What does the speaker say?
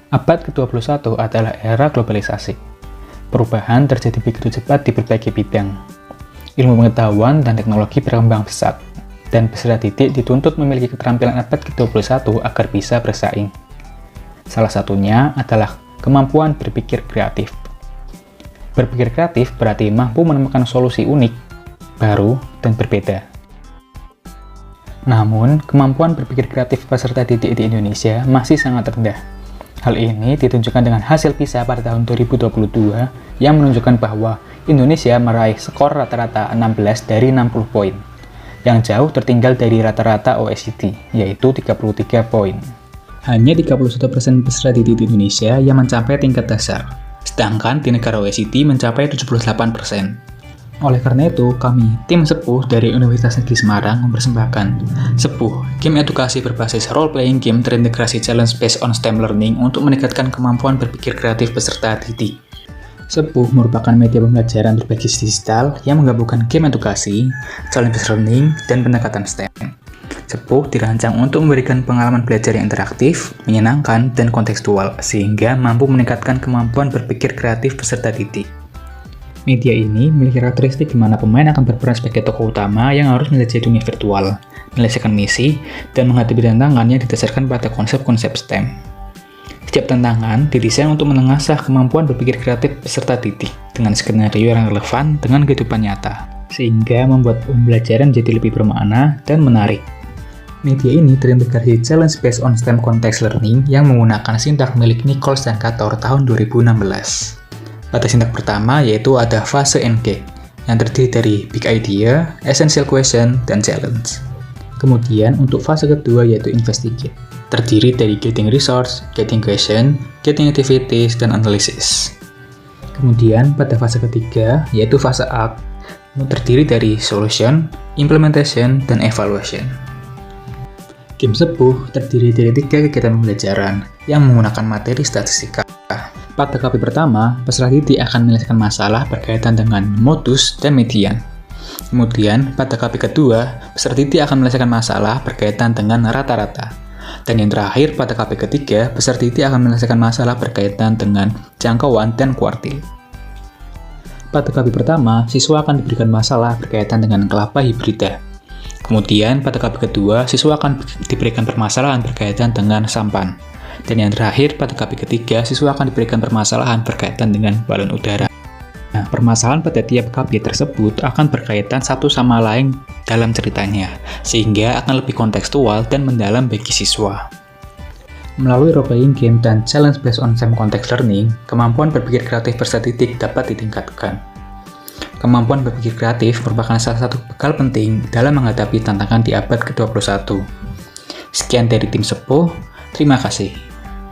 Abad ke-21 adalah era globalisasi. Perubahan terjadi begitu cepat di berbagai bidang. Ilmu pengetahuan dan teknologi berkembang pesat, dan peserta didik dituntut memiliki keterampilan abad ke-21 agar bisa bersaing. Salah satunya adalah kemampuan berpikir kreatif. Berpikir kreatif berarti mampu menemukan solusi unik, baru, dan berbeda. Namun, kemampuan berpikir kreatif peserta didik di Indonesia masih sangat rendah. Hal ini ditunjukkan dengan hasil PISA pada tahun 2022 yang menunjukkan bahwa Indonesia meraih skor rata-rata 16 dari 60 poin, yang jauh tertinggal dari rata-rata OECD, yaitu 33 poin. Hanya 31% peserta didik di Indonesia yang mencapai tingkat dasar, sedangkan di negara OECD mencapai 78%. Oleh karena itu, kami, tim Sepuh dari Universitas Negeri Semarang mempersembahkan Sepuh, game edukasi berbasis role-playing game terintegrasi challenge based on STEM learning untuk meningkatkan kemampuan berpikir kreatif peserta didik. Sepuh merupakan media pembelajaran berbasis digital yang menggabungkan game edukasi, challenge based learning, dan pendekatan STEM. Sepuh dirancang untuk memberikan pengalaman belajar yang interaktif, menyenangkan, dan kontekstual, sehingga mampu meningkatkan kemampuan berpikir kreatif peserta didik. Media ini memiliki karakteristik di mana pemain akan berperan sebagai tokoh utama yang harus menjelajahi dunia virtual, menyelesaikan misi, dan menghadapi tantangan yang didasarkan pada konsep-konsep STEM. Setiap tantangan didesain untuk mengasah kemampuan berpikir kreatif peserta didik dengan skenario yang relevan dengan kehidupan nyata, sehingga membuat pembelajaran jadi lebih bermakna dan menarik. Media ini terintegrasi challenge based on STEM context learning yang menggunakan sintak milik Nichols dan Cator tahun 2016. Pada sintak pertama yaitu ada fase NG yang terdiri dari Big Idea, Essential Question, dan Challenge. Kemudian untuk fase kedua yaitu Investigate, terdiri dari Getting Resource, Getting Question, Getting Activities, dan Analysis. Kemudian pada fase ketiga yaitu fase Act, terdiri dari Solution, Implementation, dan Evaluation. Game Sepuh terdiri dari 3 kegiatan pembelajaran yang menggunakan materi statistika. Pada KP pertama, peserta didik akan menyelesaikan masalah berkaitan dengan modus dan median. Kemudian, pada KP kedua, peserta didik akan menyelesaikan masalah berkaitan dengan rata-rata. Dan yang terakhir, pada KP ketiga, peserta didik akan menyelesaikan masalah berkaitan dengan jangkauan dan kuartil. Pada KP pertama, siswa akan diberikan masalah berkaitan dengan kelapa hibrida. Kemudian, pada KP kedua, siswa akan diberikan permasalahan berkaitan dengan sampan. Dan yang terakhir, pada KP ketiga, siswa akan diberikan permasalahan berkaitan dengan balon udara. Nah, permasalahan pada tiap KP tersebut akan berkaitan satu sama lain dalam ceritanya, sehingga akan lebih kontekstual dan mendalam bagi siswa. Melalui role-playing game dan challenge based on STEM context learning, kemampuan berpikir kreatif peserta didik dapat ditingkatkan. Kemampuan berpikir kreatif merupakan salah satu bekal penting dalam menghadapi tantangan di abad ke-21. Sekian dari tim Sepuh, terima kasih.